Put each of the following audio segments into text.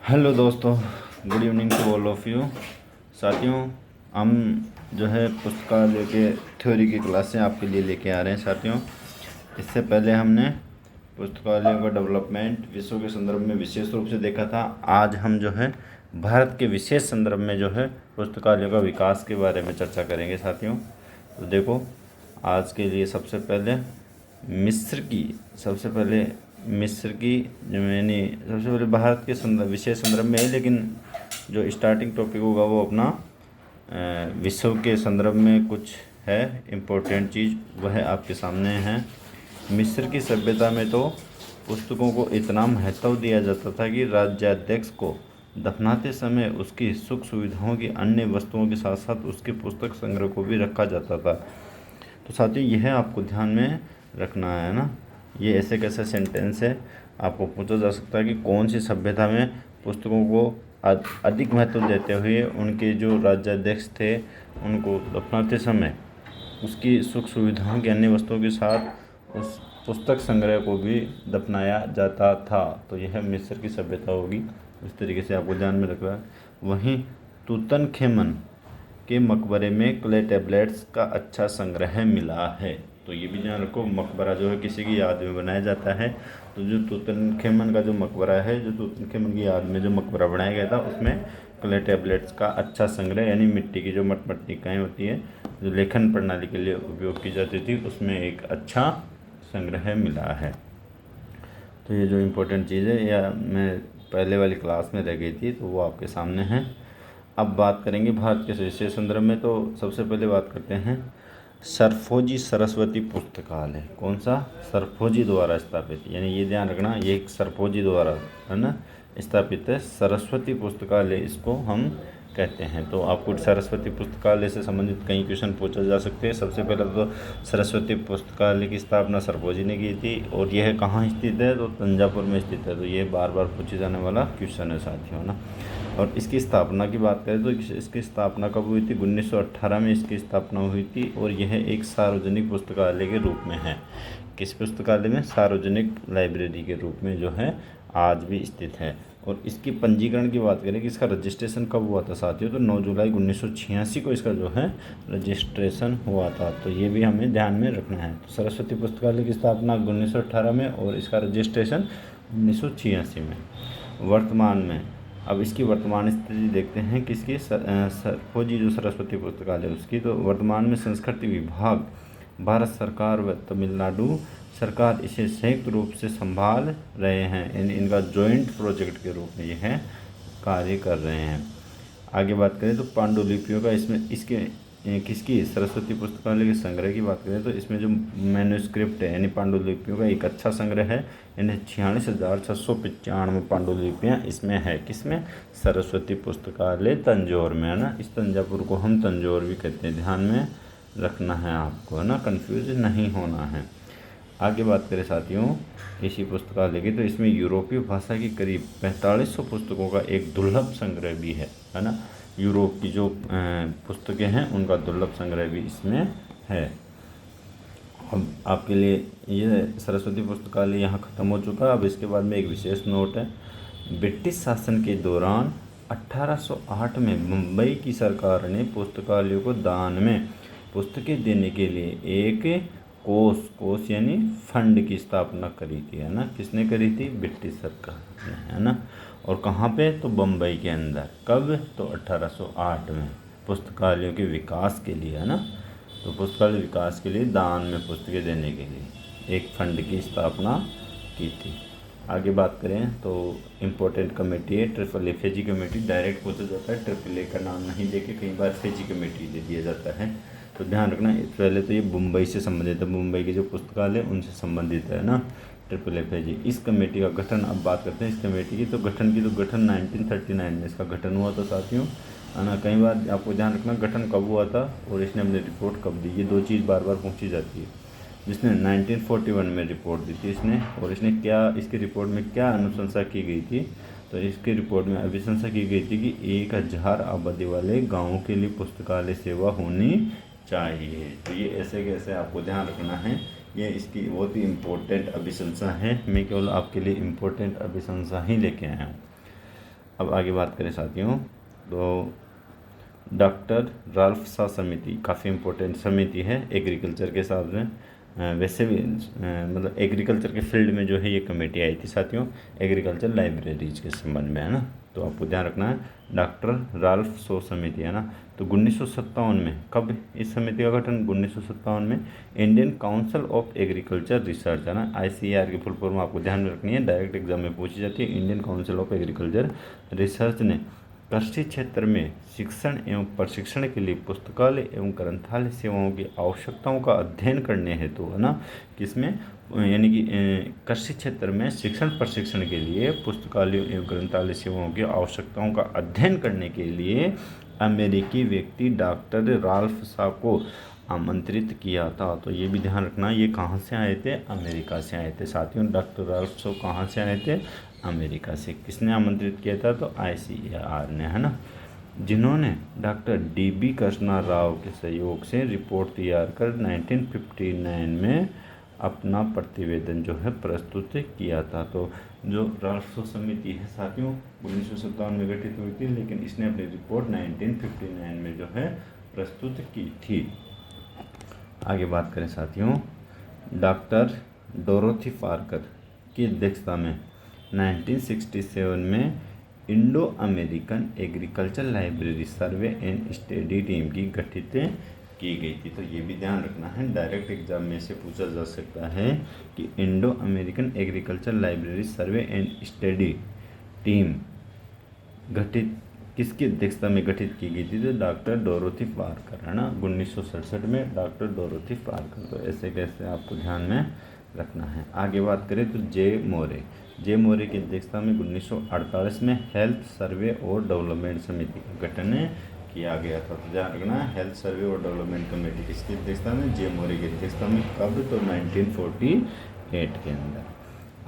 Hello दोस्तों, good evening to all of you. साथियों, हम जो है पुस्तकालय के थ्योरी की क्लासें आपके लिए लेके आ रहे हैं। साथियों, इससे पहले हमने पुस्तकालयों का डेवलपमेंट विश्व के संदर्भ में विशेष रूप से देखा था। आज हम जो है भारत के विशेष संदर्भ में जो है पुस्तकालयों का विकास के बारे में चर्चा करेंगे। साथियों, तो देखो, आज के लिए मिस्र की सबसे पहले भारत के संदर्भ विशेष संदर्भ में है, लेकिन जो स्टार्टिंग टॉपिक होगा वो अपना विश्व के संदर्भ में कुछ है इम्पोर्टेंट चीज़, वह आपके सामने है। मिस्र की सभ्यता में तो पुस्तकों को इतना महत्व दिया जाता था कि राज्याध्यक्ष को दफनाते समय उसकी सुख सुविधाओं की अन्य वस्तुओं के साथ साथ उसके पुस्तक संग्रह को भी रखा जाता था। तो साथियों, यह आपको ध्यान में रखना है ना। ये ऐसे कैसे सेंटेंस है, आपको पूछा जा सकता है कि कौन सी सभ्यता में पुस्तकों को अधिक महत्व देते हुए उनके जो राज्याध्यक्ष थे उनको दफनाते समय उसकी सुख सुविधाओं की अन्य वस्तुओं के साथ उस पुस्तक संग्रह को भी दफनाया जाता था। तो यह मिस्र की सभ्यता होगी। इस तरीके से आपको ध्यान में रखना है। वहीं तूतनखेमन के मकबरे में क्ले टैबलेट्स का अच्छा संग्रह मिला है। तो ये भी ध्यान रखो, मकबरा जो है किसी की याद में बनाया जाता है। तो जो तूतनखेमन का जो मकबरा है, जो तूतनखेमन की याद में जो मकबरा बनाया गया था, उसमें क्ले टैबलेट्स का अच्छा संग्रह यानी मिट्टी की जो मटमटिकाएँ होती हैं जो लेखन प्रणाली के लिए उपयोग की जाती थी, उसमें एक अच्छा संग्रह मिला है। तो ये जो इम्पोर्टेंट चीज़ है, या मैं पहले वाली क्लास में रह गई थी, तो वो आपके सामने है। अब बात करेंगे भारत के विशेष संदर्भ में। तो सबसे पहले बात करते हैं सरफोजी सरस्वती पुस्तकालय। कौन सा? सरफोजी द्वारा स्थापित, यानी ये ध्यान रखना, ये एक सरफोजी द्वारा है ना स्थापित है। सरस्वती पुस्तकालय इसको हम कहते हैं। तो आपको सरस्वती पुस्तकालय से संबंधित कई क्वेश्चन पूछे जा सकते हैं। सबसे पहले तो सरस्वती पुस्तकालय की स्थापना सरफोजी ने की थी, और यह कहाँ स्थित है? तो तंजापुर में स्थित है। तो ये बार बार पूछे जाने वाला क्वेश्चन है साथियों ना। और इसकी स्थापना की बात करें तो इसकी स्थापना कब हुई थी? 1918 में इसकी स्थापना हुई थी, और यह एक सार्वजनिक पुस्तकालय के रूप में है। किस पुस्तकालय में? सार्वजनिक लाइब्रेरी के रूप में जो है आज भी स्थित है। और इसकी पंजीकरण की बात करें कि इसका रजिस्ट्रेशन कब हुआ था साथियों? तो 9 जुलाई 1986 को इसका जो है रजिस्ट्रेशन हुआ था। तो ये भी हमें ध्यान में रखना है। तो सरस्वती पुस्तकालय की स्थापना 1918 में और इसका रजिस्ट्रेशन 1986 में। वर्तमान में, अब इसकी वर्तमान स्थिति देखते हैं किसकी, सरफोजी जो सरस्वती पुस्तकालय उसकी। तो वर्तमान में संस्कृति विभाग, भारत सरकार व तमिलनाडु सरकार इसे संयुक्त रूप से संभाल रहे हैं। इनका जॉइंट प्रोजेक्ट के रूप में यह कार्य कर रहे हैं। आगे बात करें तो पांडुलिपियों का इसके किसकी, सरस्वती पुस्तकालय के संग्रह की बात करें तो इसमें जो मैन्युस्क्रिप्ट है यानी पांडुलिपियों का एक अच्छा संग्रह है। यानी 46,695 पांडुलिपियाँ इसमें है। किसमें? सरस्वती पुस्तकालय तंजौर में, है ना। इस तंजापुर को हम तंजौर भी कहते हैं, ध्यान में रखना है आपको, है ना, कन्फ्यूज नहीं होना है। आगे बात करें साथियों इसी पुस्तकालय की, तो इसमें यूरोपीय भाषा की करीब 4500 पुस्तकों का एक दुर्लभ संग्रह भी है ना। यूरोप की जो पुस्तकें हैं उनका दुर्लभ संग्रह भी इसमें है। अब आपके लिए ये सरस्वती पुस्तकालय यहाँ ख़त्म हो चुका। अब इसके बाद में एक विशेष नोट है। ब्रिटिश शासन के दौरान 1808 में मुंबई की सरकार ने पुस्तकालयों को दान में पुस्तकें देने के लिए एक कोष यानी फंड की स्थापना करी थी, है ना। किसने करी थी? ब्रिटिश सरकार ने, है ना। और कहाँ पे? तो बम्बई के अंदर। कब? तो 1808 में, पुस्तकालयों के विकास के लिए, है ना। तो पुस्तकालय विकास के लिए दान में पुस्तकें देने के लिए एक फंड की स्थापना की थी। आगे बात करें तो इम्पोर्टेंट कमेटी है ट्रिपल ए फेजी कमेटी। डायरेक्ट पूछा जाता है, ट्रिपल ए का नाम नहीं देके कई बार फेजी कमेटी दे दिया जाता है। तो ध्यान रखना, पहले तो ये मुंबई से संबंधित है, मुंबई के जो पुस्तकालय उनसे संबंधित है ना, ट्रिपल ए फेजी। इस कमेटी का गठन, अब बात करते हैं इस कमेटी की। तो गठन 1939 में इसका गठन हुआ था साथियों, है ना। कई बार आपको ध्यान रखना गठन कब हुआ था और इसने अपनी रिपोर्ट कब दी, ये दो चीज़ बार बार पूछी जाती है। जिसने 1941 में रिपोर्ट दी थी इसने, और इसने क्या, इसकी रिपोर्ट में क्या अनुशंसा की गई थी? तो इसकी रिपोर्ट में अभिशंसा की गई थी कि 1000 आबादी वाले गाँवों के लिए पुस्तकालय सेवा होनी चाहिए। तो ये ऐसे कैसे आपको ध्यान रखना है, ये इसकी बहुत ही इम्पोर्टेंट अभिशंसा है। मैं केवल आपके लिए इम्पोर्टेंट अभिशंसा ही लेके आया हूँ। अब आगे बात करें साथियों, तो डॉक्टर राल्फ सा समिति काफ़ी इम्पोर्टेंट समिति है एग्रीकल्चर के हिसाब से। वैसे भी मतलब एग्रीकल्चर के फील्ड में जो है ये कमेटी आई थी साथियों, एग्रीकल्चर लाइब्रेरीज के संबंध में, है ना। तो आपको ध्यान रखना है डॉक्टर राल्फ सो समिति, है ना। तो 1957 में कब इस समिति का गठन? 1957 में Indian council of agriculture research, है ना। ICAR की फुल फॉर्म आपको ध्यान में रखनी है, डायरेक्ट एग्जाम में पूछी जाती है। Indian council of agriculture research ने कृषि क्षेत्र में शिक्षण एवं प्रशिक्षण के लिए पुस्तकालय एवं ग्रंथालय सेवाओं की आवश्यकताओं का अध्ययन करने हेतु, है ना, किसमें, यानी कि कृषि क्षेत्र में शिक्षण प्रशिक्षण के लिए पुस्तकालयों एवं ग्रंथालय सेवाओं की आवश्यकताओं का अध्ययन करने के लिए अमेरिकी व्यक्ति डॉक्टर राल्फ सा को आमंत्रित किया था। तो ये भी ध्यान रखना, ये कहाँ से आए थे? अमेरिका से आए थे साथियों। डॉक्टर राल्फ सो कहाँ से आए थे? अमेरिका से। किसने आमंत्रित किया था? तो ICAR ने, है ना। जिन्होंने डॉक्टर DB कृष्णा राव के सहयोग से रिपोर्ट तैयार कर 1959 में अपना प्रतिवेदन जो है प्रस्तुत किया था। तो जो राल्फ सो समिति है साथियों 1957 में गठित हुई थी, लेकिन इसने अपनी रिपोर्ट 1959 में जो है प्रस्तुत की थी। आगे बात करें साथियों, डॉक्टर डोरोथी पार्कर की अध्यक्षता में 1967 में Indo American agriculture library survey and study team की गठित की गई थी। तो ये भी ध्यान रखना है, डायरेक्ट एग्जाम में से पूछा जा सकता है कि Indo American agriculture library survey and study team गठित किसकी अध्यक्षता में गठित की गई थी? तो डॉक्टर डोरोथी पार्कर, है ना। 1967 में डॉक्टर डोरोथी पार्कर। तो ऐसे कैसे आपको ध्यान में रखना है। आगे बात करें तो जे मोरे की अध्यक्षता में 1948 में हेल्थ सर्वे और डेवलपमेंट समिति का गठन किया गया था। तो ध्यान रखना, हेल्थ सर्वे और डेवलपमेंट कमेटी किसकी अध्यक्षता में? जे मोरे की अध्यक्षता में। कब? तो 1948 के अंदर।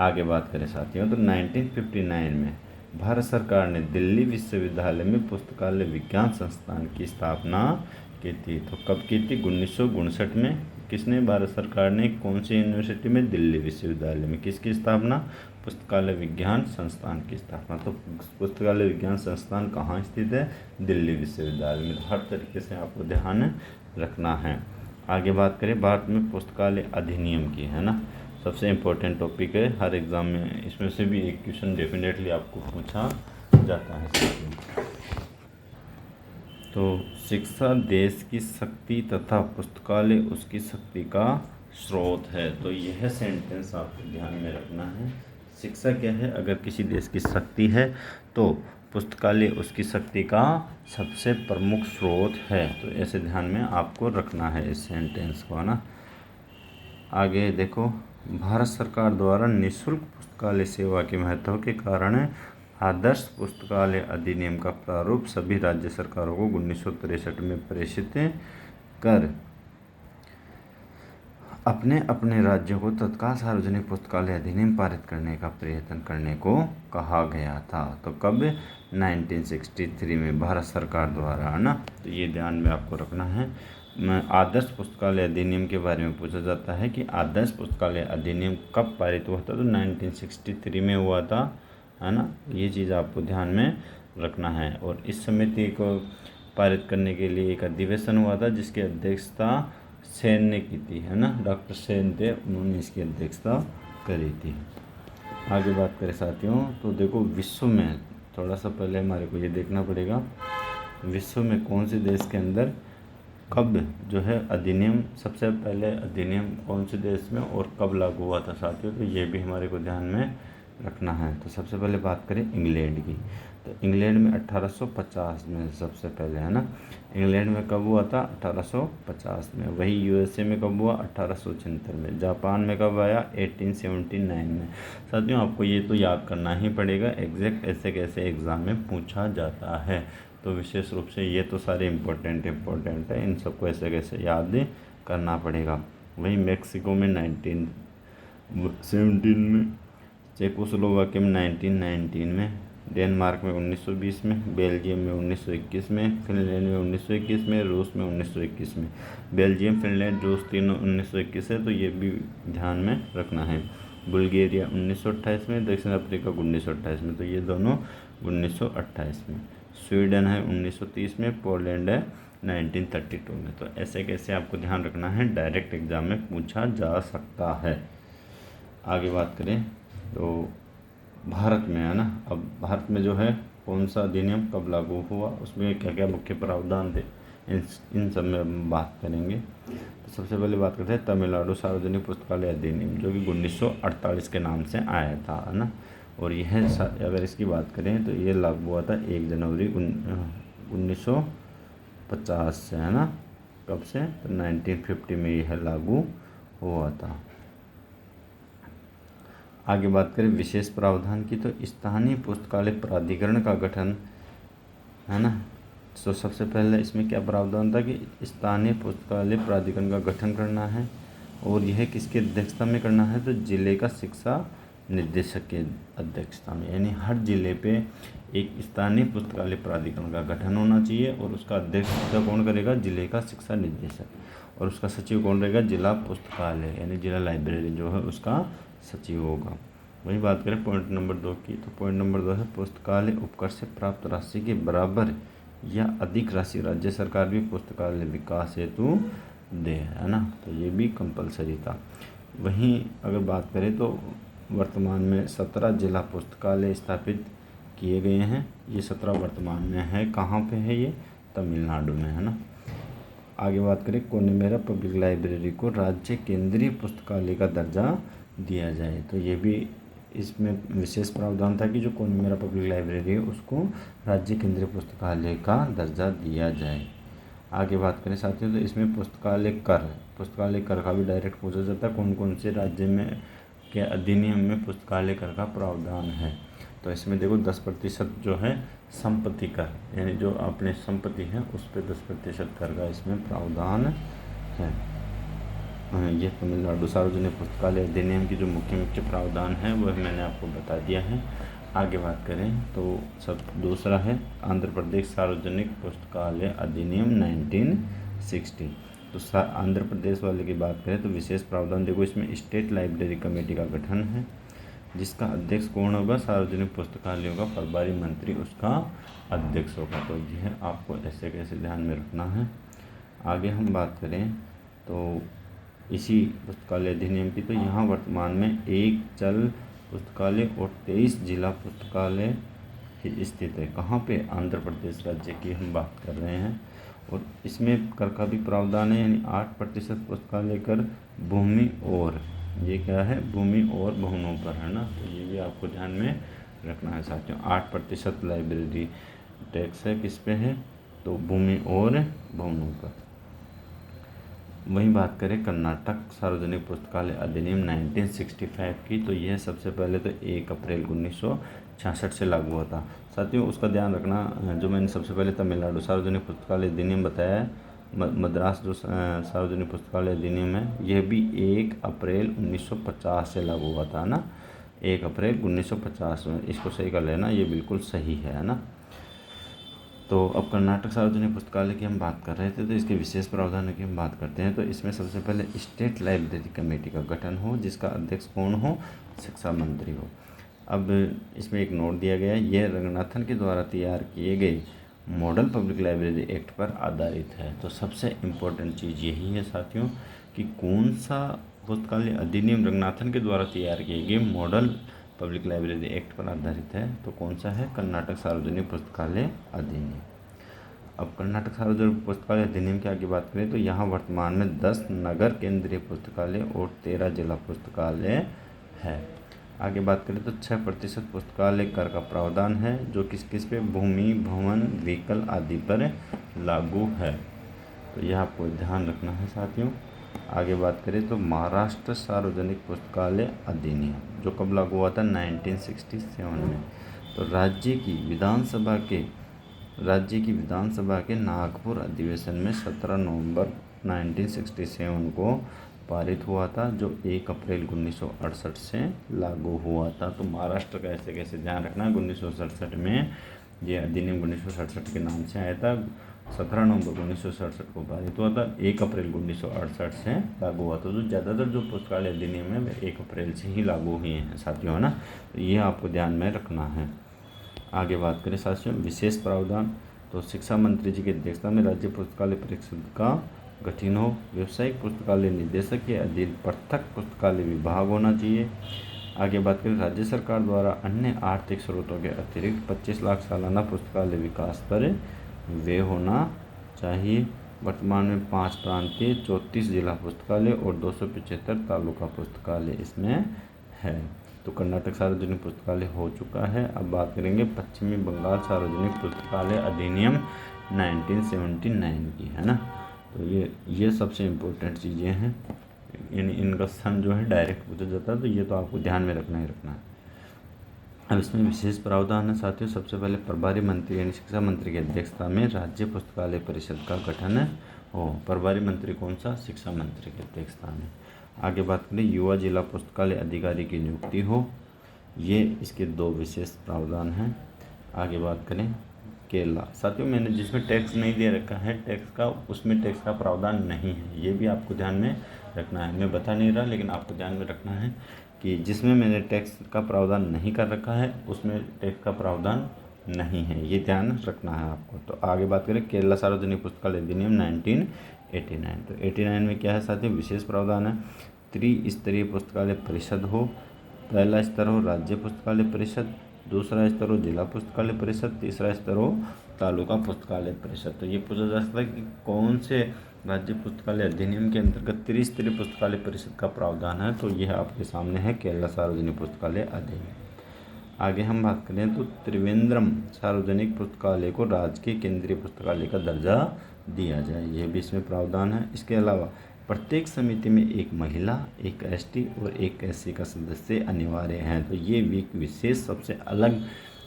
आगे बात करें साथियों तो 1959 में भारत सरकार ने दिल्ली विश्वविद्यालय में पुस्तकालय विज्ञान संस्थान की स्थापना की थी। तो कब की थी? 1959 में। किसने? भारत सरकार ने। कौन सी यूनिवर्सिटी में? दिल्ली विश्वविद्यालय में। किसकी स्थापना? पुस्तकालय विज्ञान संस्थान की स्थापना। तो पुस्तकालय विज्ञान संस्थान कहाँ स्थित है? दिल्ली विश्वविद्यालय में। हर तरीके से आपको ध्यान रखना है। आगे बात करें भारत में पुस्तकालय अधिनियम की, है ना। सबसे इम्पोर्टेंट टॉपिक है, हर एग्ज़ाम में इसमें से भी एक क्वेश्चन डेफिनेटली आपको पूछा जाता है। तो शिक्षा देश की शक्ति तथा पुस्तकालय उसकी शक्ति का स्रोत है। तो यह सेंटेंस आपको ध्यान में रखना है। शिक्षा क्या है? अगर किसी देश की शक्ति है तो पुस्तकालय उसकी शक्ति का सबसे प्रमुख स्रोत है। तो ऐसे ध्यान में आपको रखना है इस सेंटेंस को, है ना। आगे देखो, भारत सरकार द्वारा निःशुल्क पुस्तकालय सेवा के महत्व के कारण आदर्श पुस्तकालय अधिनियम का प्रारूप सभी राज्य सरकारों को 1963 में प्रेषित कर अपने अपने राज्यों को तत्काल सार्वजनिक पुस्तकालय अधिनियम पारित करने का प्रयत्न करने को कहा गया था। तो कब? 1963 में भारत सरकार द्वारा, है ना। तो ये ध्यान में आपको रखना है। आदर्श पुस्तकालय अधिनियम के बारे में पूछा जाता है कि आदर्श पुस्तकालय अधिनियम कब पारित हुआ था? तो 1963 में हुआ था, है ना। ये चीज़ आपको ध्यान में रखना है। और इस समिति को पारित करने के लिए एक अधिवेशन हुआ था जिसकी अध्यक्षता सेन ने की थी, है ना। डॉक्टर सेन थे, उन्होंने इसकी अध्यक्षता करी थी। आगे बात करें साथियों तो देखो, विश्व में थोड़ा सा पहले हमारे को ये देखना पड़ेगा, विश्व में कौन से देश के अंदर कब जो है अधिनियम, सबसे पहले अधिनियम कौन से देश में और कब लागू हुआ था साथियों। तो ये भी हमारे को ध्यान में रखना है। तो सबसे पहले बात करें इंग्लैंड की, तो इंग्लैंड में 1850 में सबसे पहले, है ना। इंग्लैंड में कब हुआ था? 1850 में। वही USA में कब हुआ? 1876 में। जापान में कब आया? 1879 में। साथियों आपको ये तो याद करना ही पड़ेगा, एग्जैक्ट ऐसे कैसे एग्ज़ाम में पूछा जाता है। तो विशेष रूप से ये तो सारे इम्पोर्टेंट है, इन सबको ऐसे कैसे याद करना पड़ेगा। वहीं मेक्सिको में 1917 में, चेकोस्लोवाकिया में 1919 में, डेनमार्क में 1920 में, बेल्जियम में 1921 में, फिनलैंड में 1921 में, रूस में 1921 में। बेल्जियम, फिनलैंड, रूस तीनों 1921 है, तो ये भी ध्यान में रखना है। बुल्गारिया 1928 में, दक्षिण अफ्रीका 1928 में, तो ये दोनों 1928 में। स्वीडन है 1930 में, पोलैंड है 1932 में। तो ऐसे कैसे आपको ध्यान रखना है, डायरेक्ट एग्जाम में पूछा जा सकता है। आगे बात करें तो भारत में है ना, अब भारत में जो है कौन सा अधिनियम कब लागू हुआ, उसमें क्या क्या मुख्य प्रावधान थे, इन सब में हम बात करेंगे। तो सबसे पहले बात करते हैं तमिलनाडु सार्वजनिक पुस्तकालय अधिनियम, जो कि 1948 के नाम से आया था, है ना। और यह अगर इसकी बात करें तो ये लागू हुआ था 1 जनवरी 1950 से, है ना। कब से, तो 1950 में यह लागू हुआ था। आगे बात करें विशेष प्रावधान की, तो स्थानीय पुस्तकालय प्राधिकरण का गठन, है ना। तो सबसे पहले इसमें क्या प्रावधान था कि स्थानीय पुस्तकालय प्राधिकरण का गठन करना है, और यह किसकी अध्यक्षता में करना है, तो जिले का शिक्षा निदेशक के अध्यक्षता में, यानी हर जिले पे एक स्थानीय पुस्तकालय प्राधिकरण का गठन होना चाहिए, और उसका अध्यक्षता कौन करेगा, जिले का शिक्षा निदेशक, और उसका सचिव कौन रहेगा, जिला पुस्तकालय यानी जिला लाइब्रेरी जो है उसका सचिव होगा। वही बात करें पॉइंट नंबर 2 की, तो पॉइंट नंबर 2 है पुस्तकालय उपकर से प्राप्त राशि के बराबर या अधिक राशि राज्य सरकार भी पुस्तकालय विकास हेतु दे, है ना। तो ये भी कंपलसरी था। वहीं अगर बात करें तो वर्तमान में 17 जिला पुस्तकालय स्थापित किए गए हैं। ये 17 वर्तमान में है, कहाँ पे है ये, तमिलनाडु में, है ना। आगे बात करें कोनिमेरा पब्लिक लाइब्रेरी को राज्य केंद्रीय पुस्तकालय का दर्जा दिया जाए, तो ये भी इसमें विशेष प्रावधान था कि जो कोनिमेरा पब्लिक लाइब्रेरी है उसको राज्य केंद्रीय पुस्तकालय का दर्जा दिया जाए। आगे बात करें साथियों तो इसमें पुस्तकालय कर का भी डायरेक्ट पूछा जाता है, कौन कौन से राज्य में के अधिनियम में पुस्तकालय कर का प्रावधान है। तो इसमें देखो 10% जो है संपत्ति कर, यानी जो अपने संपत्ति है उस पर 10% कर का इसमें प्रावधान है। यह तमिलनाडु सार्वजनिक पुस्तकालय अधिनियम की जो मुख्य प्रावधान है वह मैंने आपको बता दिया है। आगे बात करें तो सब दूसरा है आंध्र प्रदेश सार्वजनिक पुस्तकालय अधिनियम 1960। तो आंध्र प्रदेश वाले की बात करें तो विशेष प्रावधान देखो इसमें स्टेट लाइब्रेरी कमेटी का गठन है, जिसका अध्यक्ष कौन होगा, सार्वजनिक पुस्तकालयों का प्रभारी मंत्री उसका अध्यक्ष होगा। तो यह आपको ऐसे कैसे ध्यान में रखना है। आगे हम बात करें तो इसी पुस्तकालय अधिनियम की, तो यहाँ वर्तमान में 1 चल पुस्तकालय और 23 जिला पुस्तकालय स्थित है। कहाँ पे, आंध्र प्रदेश राज्य की हम बात कर रहे हैं। और इसमें कर का भी प्रावधान है, यानी 8% पुस्तकालय कर भूमि और, ये क्या है, भूमि और भवनों पर, है ना। तो ये भी आपको ध्यान में रखना है साथियों। 8% लाइब्रेरी टैक्स है, किस पे है, तो भूमि और भवनों पर। वहीं बात करें कर्नाटक सार्वजनिक पुस्तकालय अधिनियम 1965 की, तो यह सबसे पहले तो 1 अप्रैल 1966 से लागू हुआ था। साथियों उसका ध्यान रखना, जो मैंने सबसे पहले तमिलनाडु सार्वजनिक पुस्तकालय अधिनियम बताया है, मद्रास जो सार्वजनिक पुस्तकालय अधिनियम है यह भी 1 अप्रैल 1950 से लागू हुआ था ना, 1 अप्रैल 1950 में। इसको सही कर लेना, ये बिल्कुल सही है ना। तो अब कर्नाटक सार्वजनिक पुस्तकालय की हम बात कर रहे थे, तो इसके विशेष प्रावधानों की हम बात करते हैं। तो इसमें सबसे पहले स्टेट लाइब्रेरी कमेटी का गठन हो, जिसका अध्यक्ष कौन हो, शिक्षा मंत्री हो। अब इसमें एक नोट दिया गया है, यह रंगनाथन के द्वारा तैयार किए गए मॉडल पब्लिक लाइब्रेरी एक्ट पर आधारित है। तो सबसे इम्पोर्टेंट चीज़ यही है साथियों कि कौन सा पुस्तकालय अधिनियम रंगनाथन के द्वारा तैयार किए गए मॉडल पब्लिक लाइब्रेरी एक्ट पर आधारित है, तो कौन सा है, कर्नाटक सार्वजनिक पुस्तकालय अधिनियम। अब कर्नाटक सार्वजनिक पुस्तकालय अधिनियम की आगे बात करें तो यहाँ वर्तमान में 10 नगर केंद्रीय पुस्तकालय और 13 जिला पुस्तकालय है। आगे बात करें तो 6% पुस्तकालय कर का प्रावधान है, जो किस किस पे, भूमि, भवन, व्हीकल आदि पर लागू है। तो यह आपको ध्यान रखना है साथियों। आगे बात करें तो महाराष्ट्र सार्वजनिक पुस्तकालय अधिनियम जो कब लागू हुआ था, 1967 में। तो राज्य की विधानसभा के नागपुर अधिवेशन में 17 नवंबर 1967 को पारित हुआ था, जो 1 अप्रैल 1968 से लागू हुआ था। तो महाराष्ट्र का ऐसे कैसे ध्यान रखना है, 1967 में ये अधिनियम 1967 के नाम से आया था। 17 नवंबर 1967 को पारित हुआ था। 1 अप्रैल 1968 से लागू हुआ था। तो ज़्यादातर जो पुस्तकालय अधिनियम है वे 1 अप्रैल से ही लागू हुए हैं साथियों, है ना। तो ये आपको ध्यान में रखना है। आगे बात करें साथियों विशेष प्रावधान, तो शिक्षा मंत्री जी की अध्यक्षता में राज्य पुस्तकालय परिषद का गठन हो। व्यावसायिक पुस्तकालय निदेशक के अधीन पृथक पुस्तकालय विभाग होना चाहिए। आगे बात करें राज्य सरकार द्वारा अन्य आर्थिक स्रोतों के अतिरिक्त 25 लाख सालाना पुस्तकालय विकास पर व्यय होना चाहिए। वर्तमान में 5 प्रांतीय, 34 जिला पुस्तकालय और 275 तालुका पुस्तकालय इसमें है। तो कर्नाटक सार्वजनिक पुस्तकालय हो चुका है। अब बात करेंगे पश्चिमी बंगाल सार्वजनिक पुस्तकालय अधिनियम 1979 की, है ना। तो ये सबसे इम्पोर्टेंट चीज़ें हैं, इनका सन जो है डायरेक्ट पूछा जाता है, तो ये तो आपको ध्यान में रखना ही रखना है। अब इसमें विशेष प्रावधान है साथियों। सबसे पहले प्रभारी मंत्री यानी शिक्षा मंत्री की अध्यक्षता में राज्य पुस्तकालय परिषद का गठन हो। प्रभारी मंत्री कौन सा? शिक्षा मंत्री की अध्यक्षता में। आगे बात करें युवा जिला पुस्तकालय अधिकारी की नियुक्ति हो। ये इसके 2 विशेष प्रावधान हैं। आगे बात करें केरला, साथियों मैंने जिसमें टैक्स नहीं दे रखा है टैक्स का, उसमें टैक्स का प्रावधान नहीं है, ये भी आपको ध्यान में रखना है। मैं बता नहीं रहा लेकिन आपको ध्यान में रखना है कि जिसमें मैंने टैक्स का प्रावधान नहीं कर रखा है उसमें टैक्स का प्रावधान नहीं है, ये ध्यान रखना है आपको। तो आगे बात करें केरला सार्वजनिक पुस्तकालय अधिनियम 1989। तो 89 में क्या है साथियों? विशेष प्रावधान है। त्रिस्तरीय पुस्तकालय परिषद हो। पहला स्तर हो राज्य पुस्तकालय परिषद, दूसरा स्तर हो जिला पुस्तकालय परिषद, तीसरा स्तर हो तालुका पुस्तकालय परिषद। तो ये पूछा जा सकता है कि कौन से राज्य पुस्तकालय अधिनियम के अंतर्गत त्रिस्तरीय पुस्तकालय परिषद का प्रावधान है? तो यह आपके सामने है केरला सार्वजनिक पुस्तकालय अधिनियम। आगे हम बात करें तो त्रिवेंद्रम सार्वजनिक पुस्तकालय को राजकीय केंद्रीय पुस्तकालय का दर्जा दिया जाए, यह भी इसमें प्रावधान है। इसके अलावा प्रत्येक समिति में एक महिला, एक एसटी और एक एससी का सदस्य अनिवार्य हैं। तो ये विशेष सबसे अलग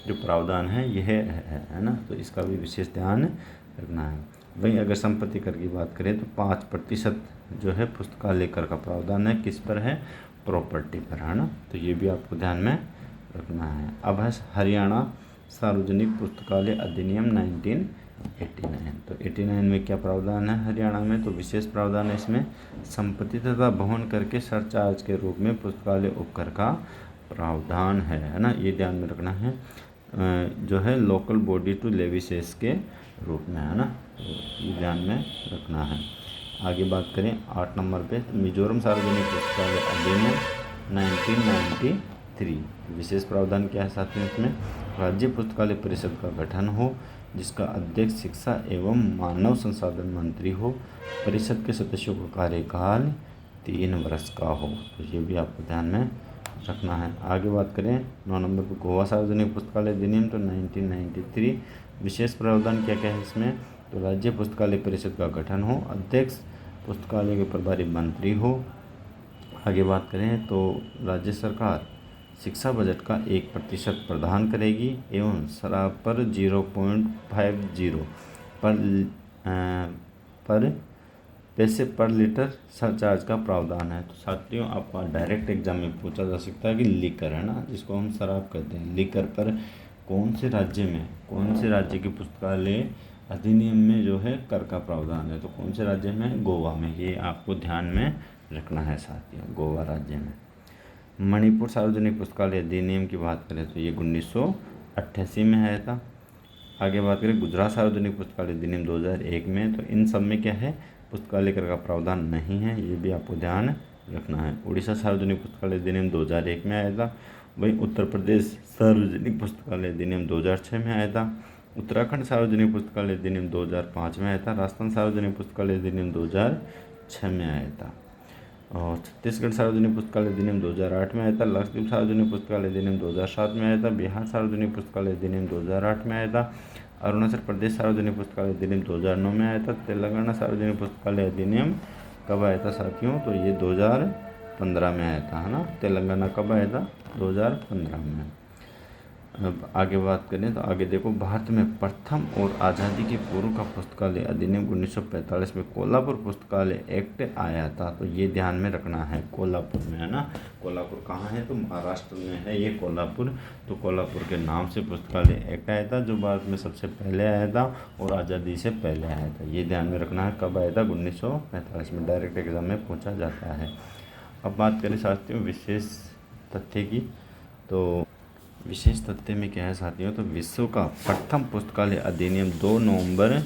जो प्रावधान है यह है ना, तो इसका भी विशेष ध्यान रखना है। वहीं अगर संपत्ति कर की बात करें तो 5% जो है पुस्तकालय कर का प्रावधान है, किस पर है? प्रॉपर्टी पर, है ना। तो ये भी आपको ध्यान में रखना है। अब है हरियाणा सार्वजनिक पुस्तकालय अधिनियम 1989। तो 89 में क्या प्रावधान है हरियाणा में? तो विशेष प्रावधान है इसमें संपत्ति तथा भवन कर के सरचार्ज के रूप में पुस्तकालय उपकर का प्रावधान है ना, ये ध्यान में रखना है। जो है local body to levy cess के रूप में, है ना, तो ये ध्यान में रखना है। आगे बात करें 8 नंबर पे मिजोरम सार्वजनिक पुस्तकालय अधिनियम 1993। विशेष प्रावधान क्या है साथियों? इसमें राज्य पुस्तकालय परिषद का गठन हो, जिसका अध्यक्ष शिक्षा एवं मानव संसाधन मंत्री हो। परिषद के सदस्यों का कार्यकाल 3 वर्ष का हो। तो ये भी आपको ध्यान में रखना है। आगे बात करें 9 नंबर पर गोवा सार्वजनिक पुस्तकालय अधिनियम तो 1993। विशेष प्रावधान क्या क्या है इसमें? तो राज्य पुस्तकालय परिषद का गठन हो, अध्यक्ष पुस्तकालय के प्रभारी मंत्री हो। आगे बात करें तो राज्य सरकार शिक्षा बजट का 1% प्रदान करेगी एवं शराब पर 0.50 पर पैसे पर लीटर सरचार्ज का प्रावधान है। तो साथियों आपका डायरेक्ट एग्जाम में पूछा जा सकता है कि लीकर, है ना, जिसको हम शराब कहते हैं, लीकर पर कौन से राज्य की पुस्तकालय अधिनियम में जो है कर का प्रावधान है? तो कौन से राज्य में? गोवा में। ये आपको ध्यान में रखना है साथियों, गोवा राज्य में। मणिपुर सार्वजनिक पुस्तकालय अधिनियम की बात करें तो ये 1988 में आया था। आगे बात करें गुजरात सार्वजनिक पुस्तकालय अधिनियम 2001 में। तो इन सब में क्या है? पुस्तकालय कर का प्रावधान नहीं है, ये भी आपको ध्यान रखना है। उड़ीसा सार्वजनिक पुस्तकालय अधिनियम 2001 में आया था। वहीं उत्तर प्रदेश सार्वजनिक पुस्तकालय अधिनियम 2006 में आया था। उत्तराखंड सार्वजनिक पुस्तकालय अधिनियम 2005 में आया था। राजस्थान सार्वजनिक पुस्तकालय अधिनियम 2006 में आया था। और छत्तीसगढ़ सार्वजनिक पुस्तकालय अधिनियम 2008 में आया था। लक्षद्वीप सार्वजनिक पुस्तकालय अधिनियम 2007 में आया था। बिहार सार्वजनिक पुस्तकालय अधिनियम 2008 में आया था। अरुणाचल प्रदेश सार्वजनिक पुस्तकालय अधिनियम 2009 में आया था। तेलंगाना सार्वजनिक पुस्तकालय अधिनियम कब आया था साथियों? तो ये 2015 में आया था, है ना। तेलंगाना कब आया था? 2015 में। अब आगे बात करें तो आगे देखो, भारत में प्रथम और आज़ादी के पूर्व का पुस्तकालय अधिनियम 1945 में कोल्हापुर पुस्तकालय एक्ट आया था। तो ये ध्यान में रखना है, कोल्हापुर में है ना। कोल्हापुर कहाँ है? तो महाराष्ट्र में है ये कोल्हापुर। तो कोल्हापुर के नाम से पुस्तकालय एक्ट आया था, जो भारत में सबसे पहले आया था और आज़ादी से पहले आया था। ये ध्यान में रखना है। कब आया था? 1945 में। डायरेक्ट एग्जाम में पूछा जाता है। अब बात करें साथियों विशेष तथ्य की, तो विशेष तथ्य में क्या है साथियों? तो विश्व का प्रथम पुस्तकालय अधिनियम 2 नवंबर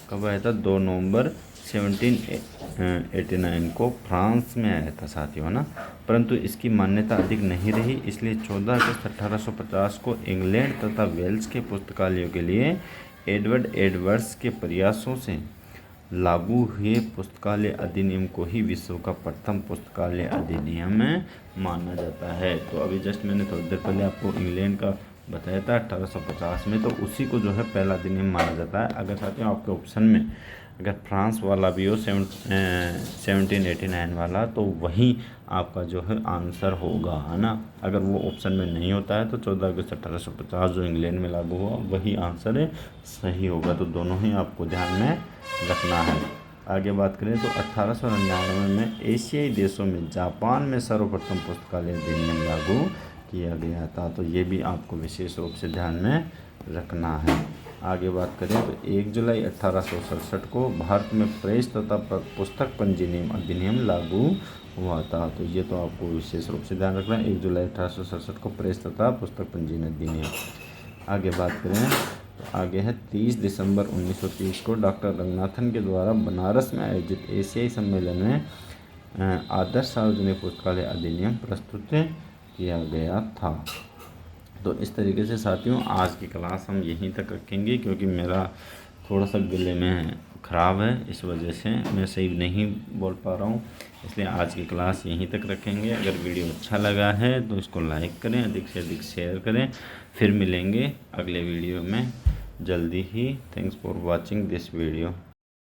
कब आया था? 2 नवंबर 1789 को फ्रांस में आया था साथियों, है ना। परंतु इसकी मान्यता अधिक नहीं रही, इसलिए 14 अगस्त 1850 को इंग्लैंड तथा वेल्स के पुस्तकालयों के लिए एडवर्ड एडवर्ड्स के प्रयासों से लागू हुए पुस्तकालय अधिनियम को ही विश्व का प्रथम पुस्तकालय अधिनियम माना जाता है। तो अभी जस्ट मैंने थोड़ी देर पहले आपको इंग्लैंड का बताया था 1850 में, तो उसी को जो है पहला अधिनियम माना जाता है। अगर साथियों आपके ऑप्शन में अगर फ्रांस वाला भी हो 1789 वाला, तो वही आपका जो है आंसर होगा, है ना। अगर वो ऑप्शन में नहीं होता है तो 14 अगस्त 1850 जो इंग्लैंड में लागू हुआ वही आंसर सही होगा। तो दोनों ही आपको ध्यान में रखना है। आगे बात करें तो 1899 में एशियाई देशों में जापान में सर्वप्रथम पुस्तकालय अधिनियम लागू किया गया था। तो ये भी आपको विशेष रूप से ध्यान में रखना है। आगे बात करें तो 1 जुलाई 1867 को भारत में प्रेस तथा पुस्तक पंजीयन अधिनियम लागू हुआ था। तो ये तो आपको विशेष रूप से ध्यान रखना है, 1 जुलाई 1867 को प्रेस तथा पुस्तक पंजीयन अधिनियम। आगे बात करें तो आगे है 30 दिसंबर 1930 को डॉक्टर रंगनाथन के द्वारा बनारस में आयोजित एशियाई सम्मेलन में आदर्श सार्वजनिक पुस्तकालय अधिनियम प्रस्तुत किया गया था। तो इस तरीके से साथियों आज की क्लास हम यहीं तक रखेंगे, क्योंकि मेरा थोड़ा सा गले में ख़राब है, इस वजह से मैं सही नहीं बोल पा रहा हूँ, इसलिए आज की क्लास यहीं तक रखेंगे। अगर वीडियो अच्छा लगा है तो इसको लाइक करें, अधिक से अधिक शेयर करें। फिर मिलेंगे अगले वीडियो में जल्दी ही। Thanks for watching this video.